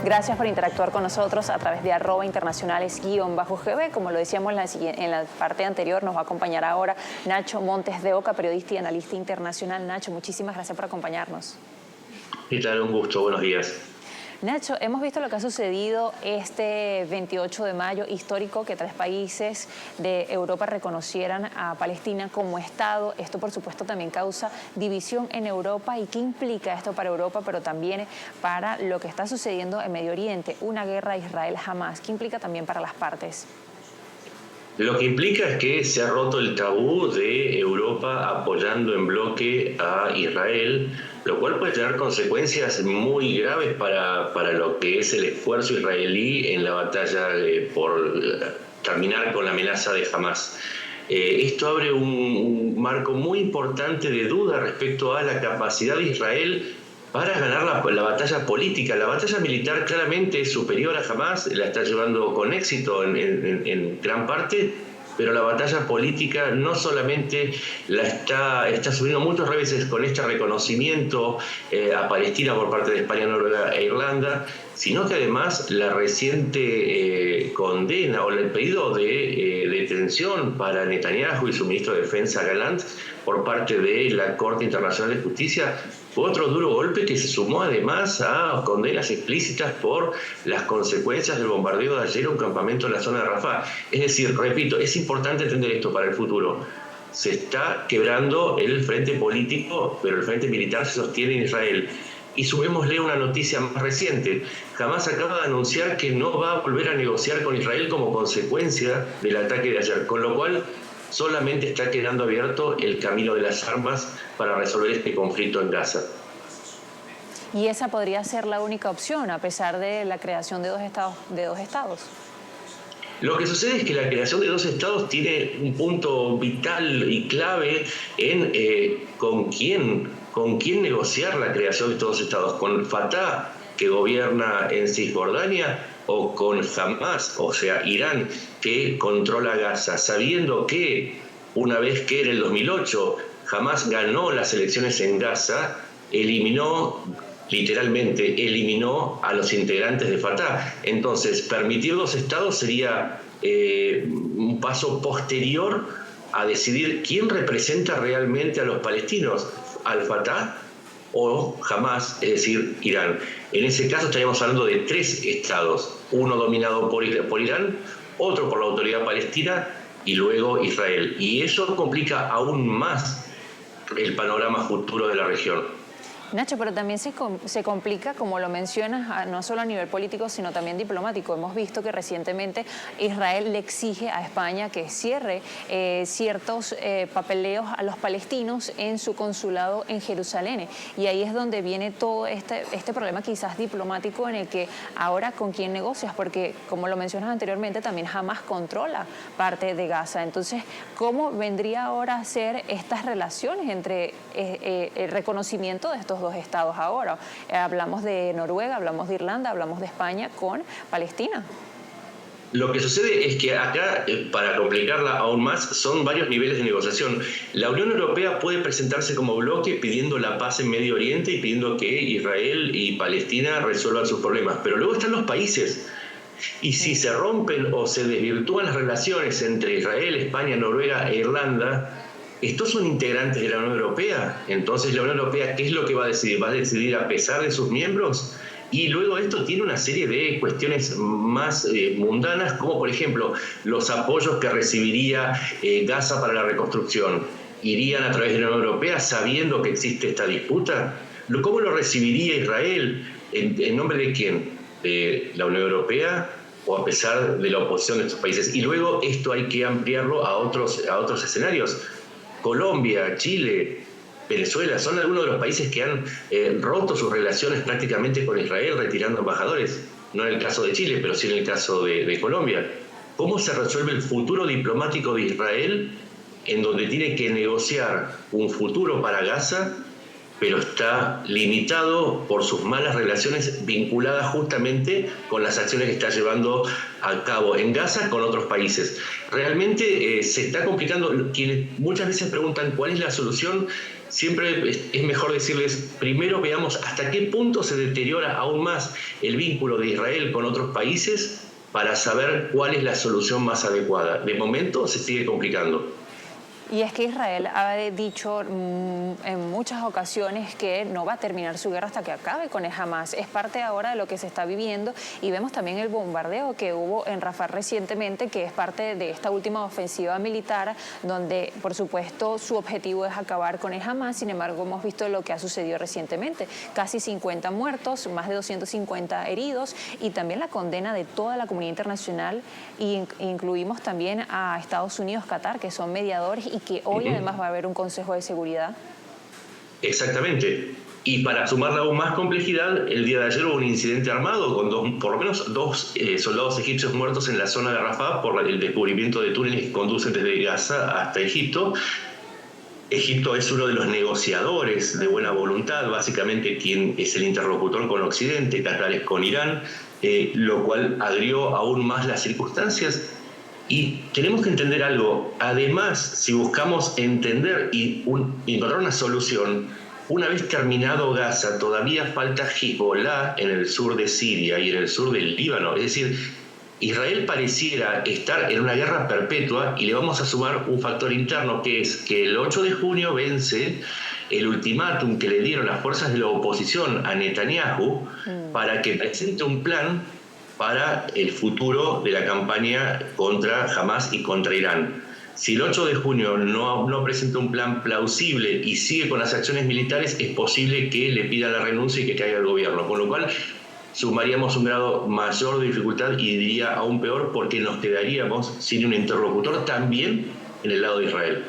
Gracias por interactuar con nosotros a través de @internacionales_GB. Como lo decíamos en la parte anterior, nos va a acompañar ahora Nacho Montes de Oca, periodista y analista internacional. Nacho, muchísimas gracias por acompañarnos. ¿Qué tal? Un gusto, buenos días. Nacho, hemos visto lo que ha sucedido este 28 de mayo, histórico, que 3 países de Europa reconocieran a Palestina como Estado. Esto, por supuesto, también causa división en Europa. ¿Y qué implica esto para Europa, pero también para lo que está sucediendo en Medio Oriente? Una guerra Israel-Hamás. ¿Qué implica también para las partes? Lo que implica es que se ha roto el tabú de Europa apoyando en bloque a Israel, lo cual puede tener consecuencias muy graves para lo que es el esfuerzo israelí en la batalla por terminar con la amenaza de Hamás. Esto abre un marco muy importante de duda respecto a la capacidad de Israel para ganar la batalla política. La batalla militar claramente es superior a Hamás, la está llevando con éxito en gran parte, pero la batalla política no solamente la está subiendo muchos reveses con este reconocimiento a Palestina por parte de España, Noruega e Irlanda, sino que además la reciente condena o el pedido de detención para Netanyahu y su ministro de Defensa Gallant por parte de la Corte Internacional de Justicia fue otro duro golpe que se sumó además a condenas explícitas por las consecuencias del bombardeo de ayer a un campamento en la zona de Rafah. Es decir, repito, es importante entender esto para el futuro. Se está quebrando el frente político, pero el frente militar se sostiene en Israel. Y sumémosle una noticia más reciente. Hamás acaba de anunciar que no va a volver a negociar con Israel como consecuencia del ataque de ayer, con lo cual solamente está quedando abierto el camino de las armas para resolver este conflicto en Gaza. Y esa podría ser la única opción, a pesar de la creación de dos estados. Lo que sucede es que la creación de 2 estados tiene un punto vital y clave en con quién negociar la creación de estos 2 estados, con Fatah, que gobierna en Cisjordania, o con Hamás, o sea, Irán, que controla Gaza, sabiendo que una vez que en el 2008 Hamás ganó las elecciones en Gaza, literalmente eliminó a los integrantes de Fatah. Entonces, permitir 2 estados sería un paso posterior a decidir quién representa realmente a los palestinos, al Fatah o Hamás, es decir, Irán. En ese caso estaríamos hablando de 3 estados, uno dominado por Irán, otro por la autoridad palestina y luego Israel. Y eso complica aún más el panorama futuro de la región. Nacho, pero también se complica, como lo mencionas, no solo a nivel político, sino también diplomático. Hemos visto que recientemente Israel le exige a España que cierre ciertos papeleos a los palestinos en su consulado en Jerusalén. Y ahí es donde viene todo este problema quizás diplomático en el que ahora con quién negocias, porque como lo mencionas anteriormente, también Hamás controla parte de Gaza. Entonces, ¿cómo vendría ahora a ser estas relaciones entre el reconocimiento de estos 2 estados ahora? Hablamos de Noruega, hablamos de Irlanda, hablamos de España con Palestina. Lo que sucede es que acá, para complicarla aún más, son varios niveles de negociación. La Unión Europea puede presentarse como bloque pidiendo la paz en Medio Oriente y pidiendo que Israel y Palestina resuelvan sus problemas, pero luego están los países. Y si se rompen o se desvirtúan las relaciones entre Israel, España, Noruega e Irlanda, estos son integrantes de la Unión Europea. Entonces, la Unión Europea, ¿qué es lo que va a decidir? ¿Va a decidir a pesar de sus miembros? Y luego esto tiene una serie de cuestiones más mundanas, como por ejemplo los apoyos que recibiría Gaza para la reconstrucción. ¿Irían a través de la Unión Europea sabiendo que existe esta disputa? ¿Cómo lo recibiría Israel? ¿En nombre de quién? ¿De la Unión Europea o a pesar de la oposición de estos países? Y luego esto hay que ampliarlo a otros escenarios. Colombia, Chile, Venezuela, son algunos de los países que han roto sus relaciones prácticamente con Israel, retirando embajadores. No en el caso de Chile, pero sí en el caso de Colombia. ¿Cómo se resuelve el futuro diplomático de Israel, en donde tiene que negociar un futuro para Gaza, pero está limitado por sus malas relaciones vinculadas justamente con las acciones que está llevando a cabo en Gaza con otros países? Realmente se está complicando. Quienes muchas veces preguntan cuál es la solución, siempre es mejor decirles, primero veamos hasta qué punto se deteriora aún más el vínculo de Israel con otros países para saber cuál es la solución más adecuada. De momento se sigue complicando. Y es que Israel ha dicho en muchas ocasiones que no va a terminar su guerra hasta que acabe con el Hamas. Es parte ahora de lo que se está viviendo y vemos también el bombardeo que hubo en Rafah recientemente, que es parte de esta última ofensiva militar, donde por supuesto su objetivo es acabar con el Hamas. Sin embargo, hemos visto lo que ha sucedido recientemente. Casi 50 muertos, más de 250 heridos y también la condena de toda la comunidad internacional, y incluimos también a Estados Unidos, Qatar, que son mediadores y que hoy además va a haber un Consejo de Seguridad. Exactamente. Y para sumarle aún más complejidad, el día de ayer hubo un incidente armado con por lo menos dos soldados egipcios muertos en la zona de Rafah por el descubrimiento de túneles que conducen desde Gaza hasta Egipto. Egipto es uno de los negociadores de buena voluntad, básicamente quien es el interlocutor con Occidente, Qatar es con Irán, lo cual agrió aún más las circunstancias. Y tenemos que entender algo. Además, si buscamos entender y encontrar una solución, una vez terminado Gaza, todavía falta Hezbollah en el sur de Siria y en el sur del Líbano. Es decir, Israel pareciera estar en una guerra perpetua y le vamos a sumar un factor interno, que es que el 8 de junio vence el ultimátum que le dieron las fuerzas de la oposición a Netanyahu para que presente un plan para el futuro de la campaña contra Hamas y contra Irán. Si el 8 de junio no presenta un plan plausible y sigue con las acciones militares, es posible que le pida la renuncia y que caiga el gobierno, con lo cual sumaríamos un grado mayor de dificultad y diría aún peor, porque nos quedaríamos sin un interlocutor también en el lado de Israel.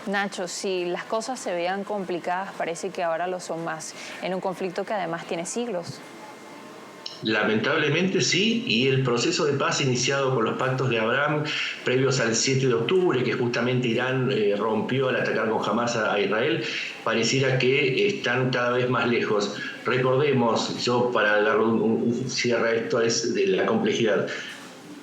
Nacho, si las cosas se vean complicadas, parece que ahora lo son más, en un conflicto que además tiene siglos. Lamentablemente sí, y el proceso de paz iniciado con los pactos de Abraham previos al 7 de octubre, que justamente Irán rompió al atacar con Hamas a Israel, pareciera que están cada vez más lejos. Recordemos, yo para dar un cierre a esto es de la complejidad.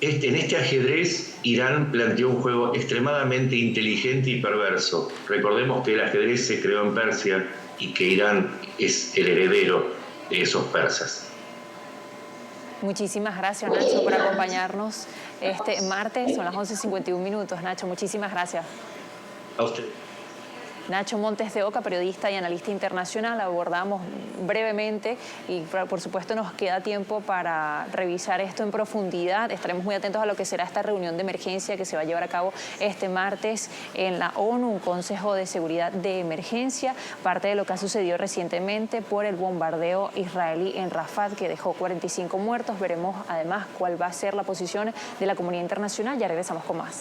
En este ajedrez, Irán planteó un juego extremadamente inteligente y perverso. Recordemos que el ajedrez se creó en Persia y que Irán es el heredero de esos persas. Muchísimas gracias, Nacho, por acompañarnos este martes. Son las 11:51 minutos. Nacho, muchísimas gracias. A usted. Nacho Montes de Oca, periodista y analista internacional, abordamos brevemente y por supuesto nos queda tiempo para revisar esto en profundidad. Estaremos muy atentos a lo que será esta reunión de emergencia que se va a llevar a cabo este martes en la ONU, un Consejo de Seguridad de Emergencia, parte de lo que ha sucedido recientemente por el bombardeo israelí en Rafah, que dejó 45 muertos. Veremos además cuál va a ser la posición de la comunidad internacional. Ya regresamos con más.